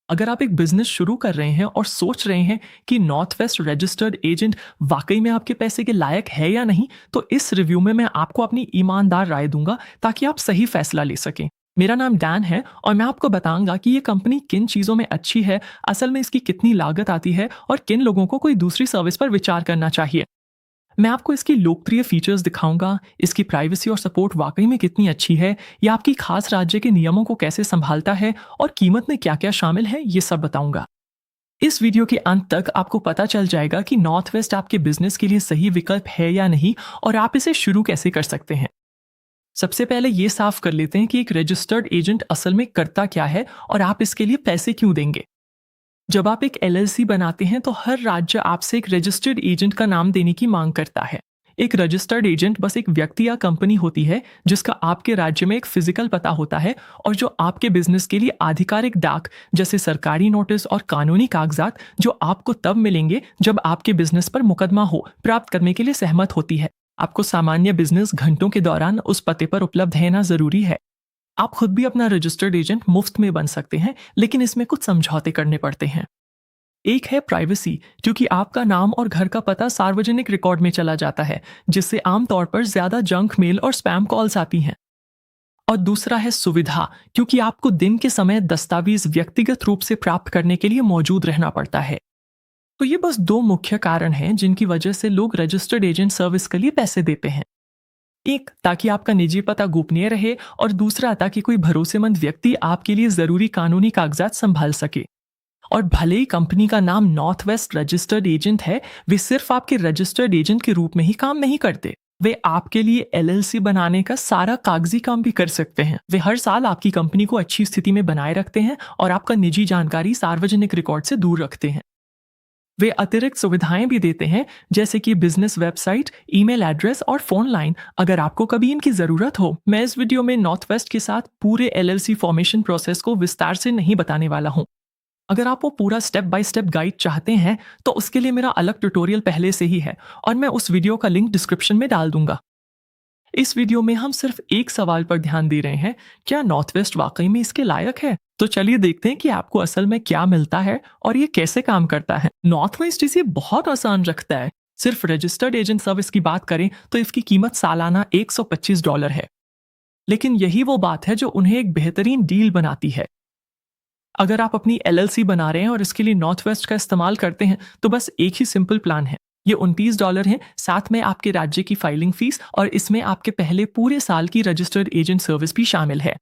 अगर आप एक बिजनेस शुरू कर रहे हैं और सोच रहे हैं कि नॉर्थ वेस्ट रजिस्टर्ड एजेंट वाकई में आपके पैसे के लायक है या नहीं, तो इस रिव्यू में मैं आपको अपनी ईमानदार राय दूंगा ताकि आप सही फैसला ले सकें। मेरा नाम डैन है और मैं आपको बताऊंगा कि ये कंपनी किन चीज़ों में अच्छी है, असल में इसकी कितनी लागत आती है और किन लोगों को कोई दूसरी सर्विस पर विचार करना चाहिए। मैं आपको इसकी लोकप्रिय फीचर्स दिखाऊंगा, इसकी प्राइवेसी और सपोर्ट वाकई में कितनी अच्छी है, या आपकी खास राज्य के नियमों को कैसे संभालता है और कीमत में क्या क्या शामिल है, ये सब बताऊंगा। इस वीडियो के अंत तक आपको पता चल जाएगा कि नॉर्थ वेस्ट आपके बिजनेस के लिए सही विकल्प है या नहीं और आप इसे शुरू कैसे कर सकते हैं। सबसे पहले ये साफ कर लेते हैं कि एक रजिस्टर्ड एजेंट असल में करता क्या है और आप इसके लिए पैसे क्यों देंगे। जब आप एक एलएलसी बनाते हैं तो हर राज्य आपसे एक रजिस्टर्ड एजेंट का नाम देने की मांग करता है। एक रजिस्टर्ड एजेंट बस एक व्यक्ति या कंपनी होती है जिसका आपके राज्य में एक फिजिकल पता होता है और जो आपके बिजनेस के लिए आधिकारिक डाक जैसे सरकारी नोटिस और कानूनी कागजात जो आपको तब मिलेंगे जब आपके बिजनेस पर मुकदमा हो प्राप्त करने के लिए सहमत होती है। आपको सामान्य बिजनेस घंटों के दौरान उस पते पर उपलब्ध रहना जरूरी है। आप खुद भी अपना रजिस्टर्ड एजेंट मुफ्त में बन सकते हैं, लेकिन इसमें कुछ समझौते करने पड़ते हैं। एक है प्राइवेसी, क्योंकि आपका नाम और घर का पता सार्वजनिक रिकॉर्ड में चला जाता है, जिससे आमतौर पर ज्यादा जंक मेल और स्पैम कॉल्स आती हैं। और दूसरा है सुविधा, क्योंकि आपको दिन के समय दस्तावेज व्यक्तिगत रूप से प्राप्त करने के लिए मौजूद रहना पड़ता है। तो ये बस दो मुख्य कारण हैं जिनकी वजह से लोग रजिस्टर्ड एजेंट सर्विस के लिए पैसे देते हैं। एक, ताकि आपका निजी पता गोपनीय रहे, और दूसरा ताकि कोई भरोसेमंद व्यक्ति आपके लिए जरूरी कानूनी कागजात संभाल सके। और भले ही कंपनी का नाम नॉर्थ वेस्ट रजिस्टर्ड एजेंट है, वे सिर्फ आपके रजिस्टर्ड एजेंट के रूप में ही काम नहीं करते। वे आपके लिए एलएलसी बनाने का सारा कागजी काम भी कर सकते हैं। वे हर साल आपकी कंपनी को अच्छी स्थिति में बनाए रखते हैं और आपका निजी जानकारी सार्वजनिक रिकॉर्ड से दूर रखते हैं। वे अतिरिक्त सुविधाएं भी देते हैं, जैसे कि बिजनेस वेबसाइट, ईमेल एड्रेस और फोन लाइन, अगर आपको कभी इनकी जरूरत हो। मैं इस वीडियो में नॉर्थ वेस्ट के साथ पूरे एलएलसी फॉर्मेशन प्रोसेस को विस्तार से नहीं बताने वाला हूं। अगर आप वो पूरा स्टेप बाय स्टेप गाइड चाहते हैं तो उसके लिए मेरा अलग ट्यूटोरियल पहले से ही है और मैं उस वीडियो का लिंक डिस्क्रिप्शन में डाल दूंगा। इस वीडियो में हम सिर्फ एक सवाल पर ध्यान दे रहे हैं, क्या नॉर्थ वेस्ट वाकई में इसके लायक है? तो चलिए देखते हैं कि आपको असल में क्या मिलता है और ये कैसे काम करता है। नॉर्थ वेस्ट इसे बहुत आसान रखता है। सिर्फ रजिस्टर्ड एजेंट सर्विस की बात करें तो इसकी कीमत सालाना $125 है, लेकिन यही वो बात है जो उन्हें एक बेहतरीन डील बनाती है। अगर आप अपनी एलएलसी बना रहे हैं और इसके लिए नॉर्थ वेस्ट का इस्तेमाल करते हैं तो बस एक ही सिंपल प्लान है। ये $29 है, साथ में आपके राज्य की फाइलिंग फीस, और इसमें आपके पहले पूरे साल की रजिस्टर्ड एजेंट सर्विस भी शामिल है।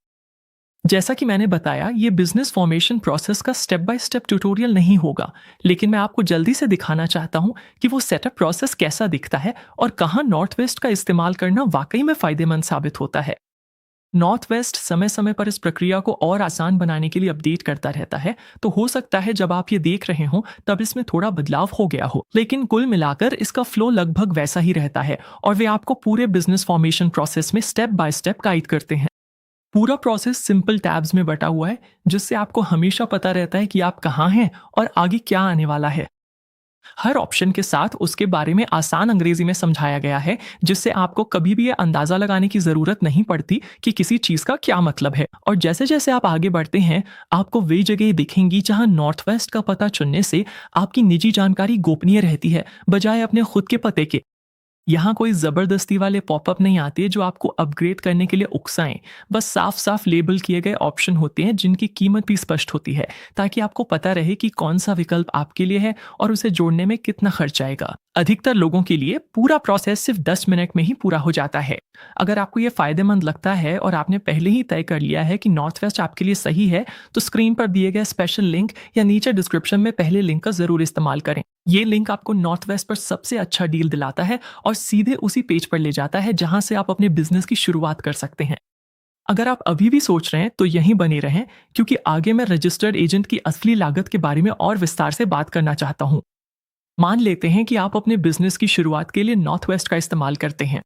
जैसा कि मैंने बताया, ये बिजनेस फॉर्मेशन प्रोसेस का स्टेप बाय स्टेप ट्यूटोरियल नहीं होगा, लेकिन मैं आपको जल्दी से दिखाना चाहता हूँ कि वो सेटअप प्रोसेस कैसा दिखता है और कहाँ नॉर्थ वेस्ट का इस्तेमाल करना वाकई में फायदेमंद साबित होता है। नॉर्थ वेस्ट समय समय पर इस प्रक्रिया को और आसान बनाने के लिए अपडेट करता रहता है, तो हो सकता है जब आप ये देख रहे हो तब इसमें थोड़ा बदलाव हो गया हो, लेकिन कुल मिलाकर इसका फ्लो लगभग वैसा ही रहता है और वे आपको पूरे बिजनेस फॉर्मेशन प्रोसेस में स्टेप बाय स्टेप गाइड करते हैं। पूरा प्रोसेस सिंपल टैब्स में बटा हुआ है, जिससे आपको हमेशा पता रहता है कि आप कहाँ हैं और आगे क्या आने वाला है। हर ऑप्शन के साथ उसके बारे में आसान अंग्रेजी में समझाया गया है, जिससे आपको कभी भी ये अंदाजा लगाने की जरूरत नहीं पड़ती कि किसी चीज का क्या मतलब है। और जैसे जैसे आप आगे बढ़ते हैं, आपको वे जगह दिखेंगी जहां नॉर्थ वेस्ट का पता चुनने से आपकी निजी जानकारी गोपनीय रहती है, बजाय अपने खुद के पते के। यहाँ कोई जबरदस्ती वाले पॉपअप नहीं आते जो आपको अपग्रेड करने के लिए उकसाएं। बस साफ साफ लेबल किए गए ऑप्शन होते हैं जिनकी कीमत भी स्पष्ट होती है, ताकि आपको पता रहे कि कौन सा विकल्प आपके लिए है और उसे जोड़ने में कितना खर्च आएगा। अधिकतर लोगों के लिए पूरा प्रोसेस सिर्फ 10 मिनट में ही पूरा हो जाता है। अगर आपको ये फायदेमंद लगता है और आपने पहले ही तय कर लिया है कि नॉर्थ वेस्ट आपके लिए सही है, तो स्क्रीन पर दिए गए स्पेशल लिंक या नीचे डिस्क्रिप्शन में पहले लिंक का जरूर इस्तेमाल करें। ये लिंक आपको नॉर्थ वेस्ट पर सबसे अच्छा डील दिलाता है और सीधे उसी पेज पर ले जाता है जहां से आप अपने बिजनेस की शुरुआत कर सकते हैं। अगर आप अभी भी सोच रहे हैं तो यहीं बने रहें, क्योंकि आगे मैं रजिस्टर्ड एजेंट की असली लागत के बारे में और विस्तार से बात करना चाहता हूं। मान लेते हैं कि आप अपने बिजनेस की शुरुआत के लिए नॉर्थ वेस्ट का इस्तेमाल करते हैं।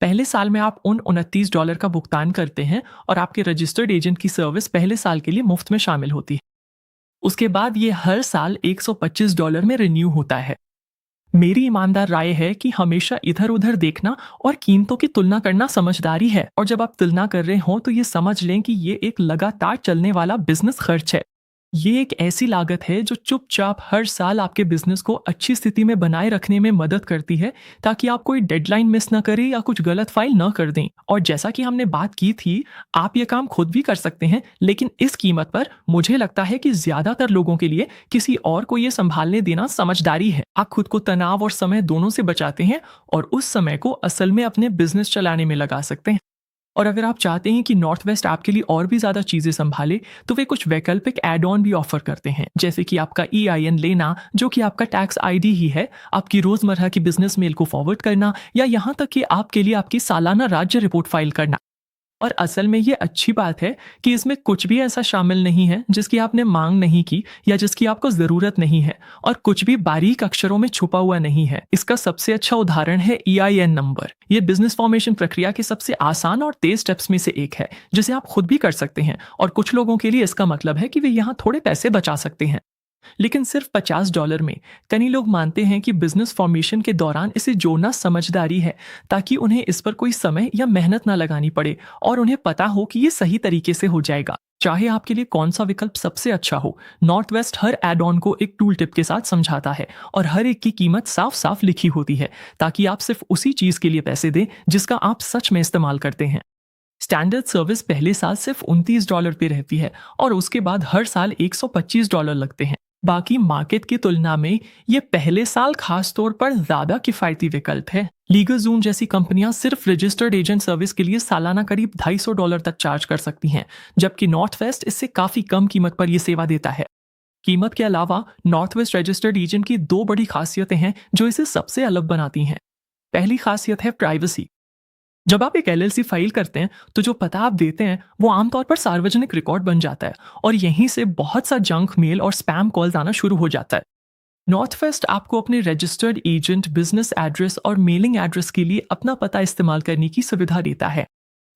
पहले साल में आप उन $29 का भुगतान करते हैं और आपके रजिस्टर्ड एजेंट की सर्विस पहले साल के लिए मुफ्त में शामिल होती है। उसके बाद ये हर साल $125 में रिन्यू होता है। मेरी ईमानदार राय है कि हमेशा इधर उधर देखना और कीमतों की तुलना करना समझदारी है, और जब आप तुलना कर रहे हो तो ये समझ लें कि ये एक लगातार चलने वाला बिजनेस खर्च है। ये एक ऐसी लागत है जो चुपचाप हर साल आपके बिजनेस को अच्छी स्थिति में बनाए रखने में मदद करती है, ताकि आप कोई डेडलाइन मिस ना करें या कुछ गलत फाइल ना कर दें। और जैसा कि हमने बात की थी, आप ये काम खुद भी कर सकते हैं, लेकिन इस कीमत पर मुझे लगता है कि ज्यादातर लोगों के लिए किसी और को ये संभालने देना समझदारी है। आप खुद को तनाव और समय दोनों से बचाते हैं और उस समय को असल में अपने बिजनेस चलाने में लगा सकते हैं। और अगर आप चाहते हैं कि नॉर्थ वेस्ट आपके लिए और भी ज़्यादा चीज़ें संभाले, तो वे कुछ वैकल्पिक एड ऑन भी ऑफर करते हैं, जैसे कि आपका EIN लेना, जो कि आपका टैक्स ID ही है, आपकी रोज़मर्रा की बिजनेस मेल को फॉरवर्ड करना, या यहाँ तक कि आपके लिए आपकी सालाना राज्य रिपोर्ट फाइल करना। और असल में ये अच्छी बात है कि इसमें कुछ भी ऐसा शामिल नहीं है जिसकी आपने मांग नहीं की या जिसकी आपको ज़रूरत नहीं है, और कुछ भी बारीक अक्षरों में छुपा हुआ नहीं है। इसका सबसे अच्छा उदाहरण है EIN नंबर। ये बिजनेस फॉर्मेशन प्रक्रिया के सबसे आसान और तेज स्टेप्स में से एक है, जिसे आप खुद भी कर सकते हैं, और कुछ लोगों के लिए इसका मतलब है कि वे यहाँ थोड़े पैसे बचा सकते हैं। लेकिन सिर्फ $50 में कई लोग मानते हैं कि बिजनेस फॉर्मेशन के दौरान इसे जोड़ना समझदारी है, ताकि उन्हें इस पर कोई समय या मेहनत ना लगानी पड़े और उन्हें पता हो कि ये सही तरीके से हो जाएगा। चाहे आपके लिए कौन सा विकल्प सबसे अच्छा हो, नॉर्थ वेस्ट हर एड ऑन को एक टूल टिप के साथ समझाता है और हर एक की कीमत साफ साफ लिखी होती है, ताकि आप सिर्फ उसी चीज के लिए पैसे दें जिसका आप सच में इस्तेमाल करते हैं। स्टैंडर्ड सर्विस पहले साल सिर्फ $29 पे रहती है और उसके बाद हर साल $125 लगते हैं। बाकी मार्केट की तुलना में ये पहले साल खास तौर पर ज्यादा किफायती विकल्प है। लीगल जून जैसी कंपनियां सिर्फ रजिस्टर्ड एजेंट सर्विस के लिए सालाना करीब $250 तक चार्ज कर सकती हैं, जबकि नॉर्थ वेस्ट इससे काफी कम कीमत पर यह सेवा देता है। कीमत के अलावा नॉर्थ वेस्ट रजिस्टर्ड एजेंट की दो बड़ी खासियतें हैं जो इसे सबसे अलग बनाती हैं। पहली खासियत है प्राइवेसी। जब आप एक LLC फाइल करते हैं, तो जो पता आप देते हैं वो आमतौर पर सार्वजनिक रिकॉर्ड बन जाता है, और यहीं से बहुत सा जंक मेल और स्पैम कॉल्स आना शुरू हो जाता है। नॉर्थ वेस्ट आपको अपने रजिस्टर्ड एजेंट, बिजनेस एड्रेस और मेलिंग एड्रेस के लिए अपना पता इस्तेमाल करने की सुविधा देता है।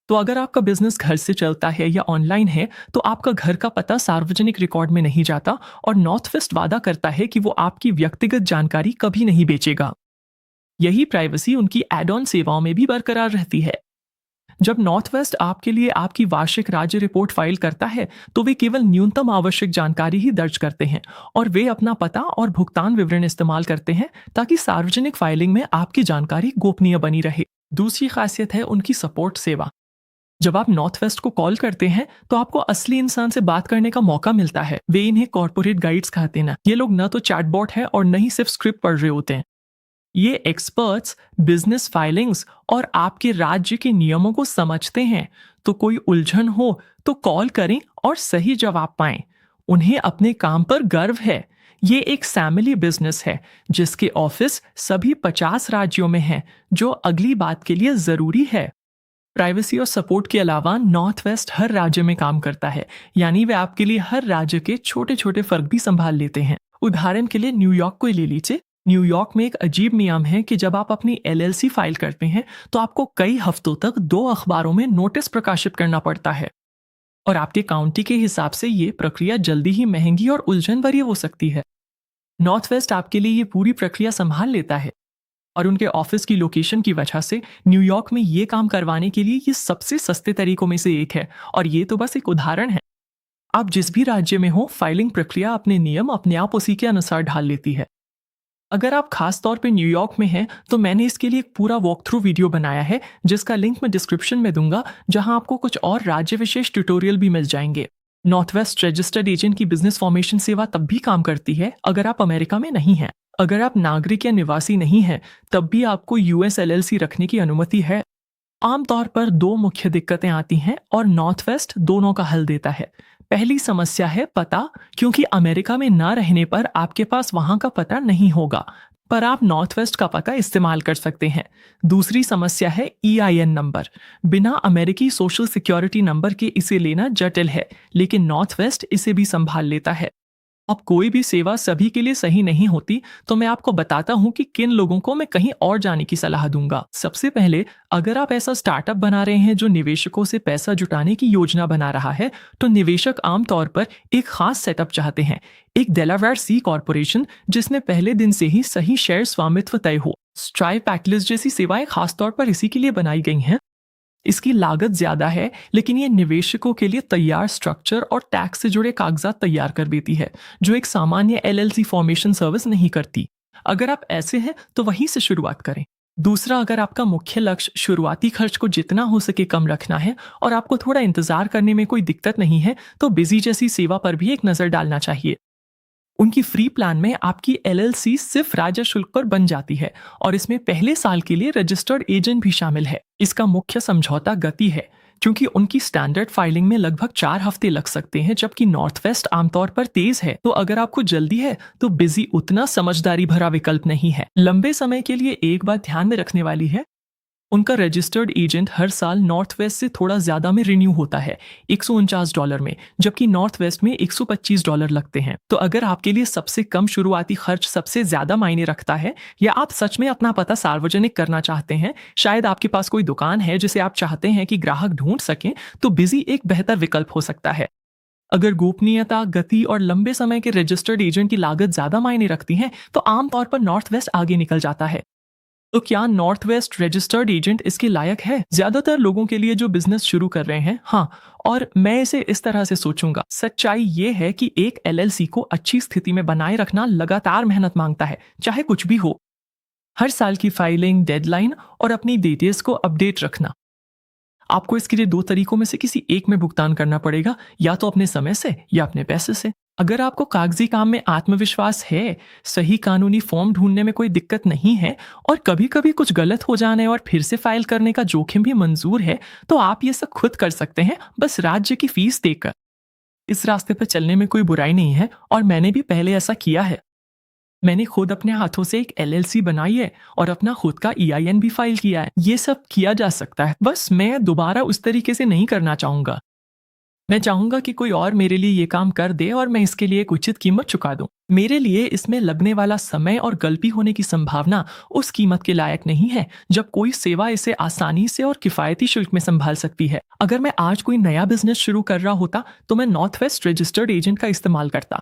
तो अगर आपका बिजनेस घर से चलता है या ऑनलाइन है, तो आपका घर का पता सार्वजनिक रिकॉर्ड में नहीं जाता, और नॉर्थ वेस्ट वादा करता है कि वो आपकी व्यक्तिगत जानकारी कभी नहीं बेचेगा। यही प्राइवेसी उनकी एड ऑन सेवाओं में भी बरकरार रहती है। जब नॉर्थ वेस्ट आपके लिए आपकी वार्षिक राज्य रिपोर्ट फाइल करता है, तो वे केवल न्यूनतम आवश्यक जानकारी ही दर्ज करते हैं, और वे अपना पता और भुगतान विवरण इस्तेमाल करते हैं ताकि सार्वजनिक फाइलिंग में आपकी जानकारी गोपनीय बनी रहे। दूसरी खासियत है उनकी सपोर्ट सेवा। जब आप नॉर्थ वेस्ट को कॉल करते हैं, तो आपको असली इंसान से बात करने का मौका मिलता है। वे इन्हें कॉर्पोरेट गाइड्स कहते हैं। ये लोग न तो चैटबॉट है और न ही सिर्फ स्क्रिप्ट पढ़ रहे होते हैं। ये एक्सपर्ट्स बिजनेस फाइलिंग्स और आपके राज्य के नियमों को समझते हैं, तो कोई उलझन हो तो कॉल करें और सही जवाब पाएं। उन्हें अपने काम पर गर्व है। ये एक फैमिली बिजनेस है जिसके ऑफिस सभी 50 राज्यों में हैं, जो अगली बात के लिए जरूरी है। प्राइवेसी और सपोर्ट के अलावा नॉर्थ वेस्ट हर राज्य में काम करता है, यानी वे आपके लिए हर राज्य के छोटे छोटे फर्क भी संभाल लेते हैं। उदाहरण के लिए न्यूयॉर्क को ले लीजिए। न्यूयॉर्क में एक अजीब नियम है कि जब आप अपनी LLC फाइल करते हैं, तो आपको कई हफ्तों तक 2 अखबारों में नोटिस प्रकाशित करना पड़ता है, और आपके काउंटी के हिसाब से ये प्रक्रिया जल्दी ही महंगी और उलझन भरी हो सकती है। नॉर्थ वेस्ट आपके लिए ये पूरी प्रक्रिया संभाल लेता है, और उनके ऑफिस की लोकेशन की वजह से न्यूयॉर्क में ये काम करवाने के लिए ये सबसे सस्ते तरीकों में से एक है। और ये तो बस एक उदाहरण है। आप जिस भी राज्य में हो, फाइलिंग प्रक्रिया अपने नियम अपने आप उसी के अनुसार ढाल लेती है। अगर आप खास तौर पे न्यूयॉर्क में हैं, तो मैंने इसके लिए एक पूरा वॉक थ्रू वीडियो बनाया है, जिसका लिंक मैं डिस्क्रिप्शन में दूंगा, जहां आपको कुछ और राज्य विशेष ट्यूटोरियल भी मिल जाएंगे। नॉर्थ वेस्ट रजिस्टर्ड एजेंट की बिजनेस फॉर्मेशन सेवा तब भी काम करती है अगर आप अमेरिका में नहीं हैं। अगर आप नागरिक या निवासी नहीं हैं, तब भी आपको US LLC रखने की अनुमति है। आमतौर पर 2 मुख्य दिक्कतें आती हैं, और नॉर्थ वेस्ट दोनों का हल देता है। पहली समस्या है पता, क्योंकि अमेरिका में ना रहने पर आपके पास वहां का पता नहीं होगा, पर आप नॉर्थ वेस्ट का पता इस्तेमाल कर सकते हैं। दूसरी समस्या है EIN नंबर। बिना अमेरिकी सोशल सिक्योरिटी नंबर के इसे लेना जटिल है, लेकिन नॉर्थ वेस्ट इसे भी संभाल लेता है। अब कोई भी सेवा सभी के लिए सही नहीं होती, तो मैं आपको बताता हूं कि किन लोगों को मैं कहीं और जाने की सलाह दूंगा। सबसे पहले, अगर आप ऐसा स्टार्टअप बना रहे हैं जो निवेशकों से पैसा जुटाने की योजना बना रहा है, तो निवेशक आमतौर पर एक खास सेटअप चाहते हैं। एक डेलावेयर C कॉर्पोरेशन जिसमें पहले दिन से ही सही शेयर स्वामित्व तय हो। स्ट्राइप, एक्टलिस्ट जैसी सेवाएं खासतौर पर इसी के लिए बनाई गई हैं। इसकी लागत ज़्यादा है, लेकिन ये निवेशकों के लिए तैयार स्ट्रक्चर और टैक्स से जुड़े कागजात तैयार कर देती है, जो एक सामान्य एलएलसी फॉर्मेशन सर्विस नहीं करती। अगर आप ऐसे हैं तो वहीं से शुरुआत करें। दूसरा, अगर आपका मुख्य लक्ष्य शुरुआती खर्च को जितना हो सके कम रखना है और आपको थोड़ा इंतजार करने में कोई दिक्कत नहीं है, तो बिजी जैसी सेवा पर भी एक नज़र डालना चाहिए। उनकी फ्री प्लान में आपकी एलएलसी सिर्फ राज्य शुल्क पर बन जाती है और इसमें पहले साल के लिए रजिस्टर्ड एजेंट भी शामिल है। इसका मुख्य समझौता गति है, क्योंकि उनकी स्टैंडर्ड फाइलिंग में लगभग 4 हफ्ते लग सकते हैं, जबकि नॉर्थ वेस्ट आमतौर पर तेज है। तो अगर आपको जल्दी है तो बिजी उतना समझदारी भरा विकल्प नहीं है। लंबे समय के लिए एक बात ध्यान में रखने वाली है, उनका रजिस्टर्ड एजेंट हर साल नॉर्थ वेस्ट से थोड़ा ज्यादा में रिन्यू होता है, $149 में, जबकि नॉर्थ वेस्ट में $125 लगते हैं। तो अगर आपके लिए सबसे कम शुरुआती खर्च सबसे ज्यादा मायने रखता है, या आप सच में अपना पता सार्वजनिक करना चाहते हैं, शायद आपके पास कोई दुकान है जिसे आप चाहते हैं कि ग्राहक ढूंढ सकें, तो बिजी एक बेहतर विकल्प हो सकता है। अगर गोपनीयता, गति और लंबे समय के रजिस्टर्ड एजेंट की लागत ज्यादा मायने रखती है, तो आमतौर पर नॉर्थ वेस्ट आगे निकल जाता है। तो क्या नॉर्थ वेस्ट रजिस्टर्ड एजेंट इसके लायक है? ज्यादातर लोगों के लिए जो बिजनेस शुरू कर रहे हैं, हाँ। और मैं इसे इस तरह से सोचूंगा, सच्चाई ये है कि एक एलएलसी को अच्छी स्थिति में बनाए रखना लगातार मेहनत मांगता है, चाहे कुछ भी हो। हर साल की फाइलिंग, डेडलाइन और अपनी डिटेल्स को अपडेट रखना। आपको इसके लिए 2 तरीकों में से किसी एक में भुगतान करना पड़ेगा, या तो अपने समय से या अपने पैसे से। अगर आपको कागजी काम में आत्मविश्वास है, सही कानूनी फॉर्म ढूंढने में कोई दिक्कत नहीं है, और कभी कभी कुछ गलत हो जाने और फिर से फाइल करने का जोखिम भी मंजूर है, तो आप ये सब खुद कर सकते हैं, बस राज्य की फीस देकर। इस रास्ते पर चलने में कोई बुराई नहीं है, और मैंने भी पहले ऐसा किया है। मैंने खुद अपने हाथों से एक एलएलसी बनाई है और अपना खुद का ईआईएन भी फाइल किया है। ये सब किया जा सकता है, बस मैं दोबारा उस तरीके से नहीं करना चाहूंगा। मैं चाहूंगा कि कोई और मेरे लिए ये काम कर दे और मैं इसके लिए एक उचित कीमत चुका दूं। मेरे लिए इसमें लगने वाला समय और गलती होने की संभावना उस कीमत के लायक नहीं है जब कोई सेवा इसे आसानी से और किफायती शुल्क में संभाल सकती है। अगर मैं आज कोई नया बिजनेस शुरू कर रहा होता तो मैं नॉर्थ वेस्ट रजिस्टर्ड एजेंट का इस्तेमाल करता।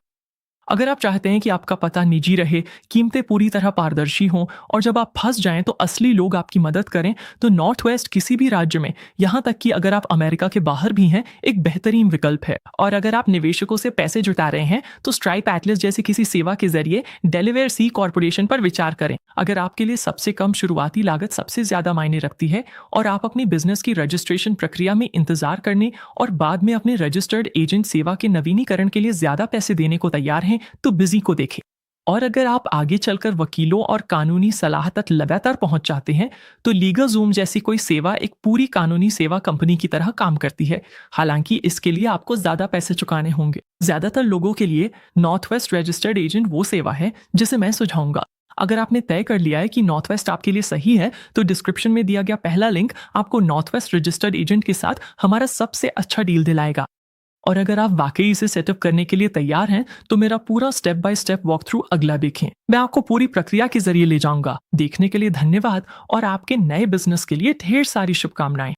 अगर आप चाहते हैं कि आपका पता निजी रहे, कीमतें पूरी तरह पारदर्शी हों, और जब आप फंस जाएं तो असली लोग आपकी मदद करें, तो नॉर्थ वेस्ट किसी भी राज्य में, यहाँ तक कि अगर आप अमेरिका के बाहर भी हैं, एक बेहतरीन विकल्प है। और अगर आप निवेशकों से पैसे जुटा रहे हैं तो स्ट्राइप एटलस जैसी किसी सेवा के जरिए डेलावेयर सी कॉर्पोरेशन पर विचार करें। अगर आपके लिए सबसे कम शुरुआती लागत सबसे ज्यादा मायने रखती है और आप अपनी बिजनेस की रजिस्ट्रेशन प्रक्रिया में इंतजार करने और बाद में अपने रजिस्टर्ड एजेंट सेवा के नवीनीकरण के लिए ज्यादा पैसे देने को तैयार हैं, तो बिजी को देखें। और अगर आप आगे चलकर वकीलों और कानूनी सलाह तक लगातार पहुंच चाहते हैं, तो लीगल ज़ूम जैसी कोई सेवा एक पूरी कानूनी सेवा कंपनी की तरह काम करती है। हालांकि इसके लिए आपको ज्यादा पैसे चुकाने होंगे। ज्यादातर लोगों के लिए नॉर्थ वेस्ट रजिस्टर्ड एजेंट वो सेवा है जिसे मैं सुझाऊंगा। अगर आपने तय कर लिया है कि नॉर्थ वेस्ट आपके लिए सही है, तो डिस्क्रिप्शन में दिया गया पहला लिंक आपको नॉर्थ वेस्ट रजिस्टर्ड एजेंट के साथ हमारा सबसे अच्छा डील दिलाएगा। और अगर आप वाकई इसे सेटअप करने के लिए तैयार हैं, तो मेरा पूरा step by step walk through अगला देखें। मैं आपको पूरी प्रक्रिया के जरिए ले जाऊंगा। देखने के लिए धन्यवाद, और आपके नए बिजनेस के लिए ढेर सारी शुभकामनाएं।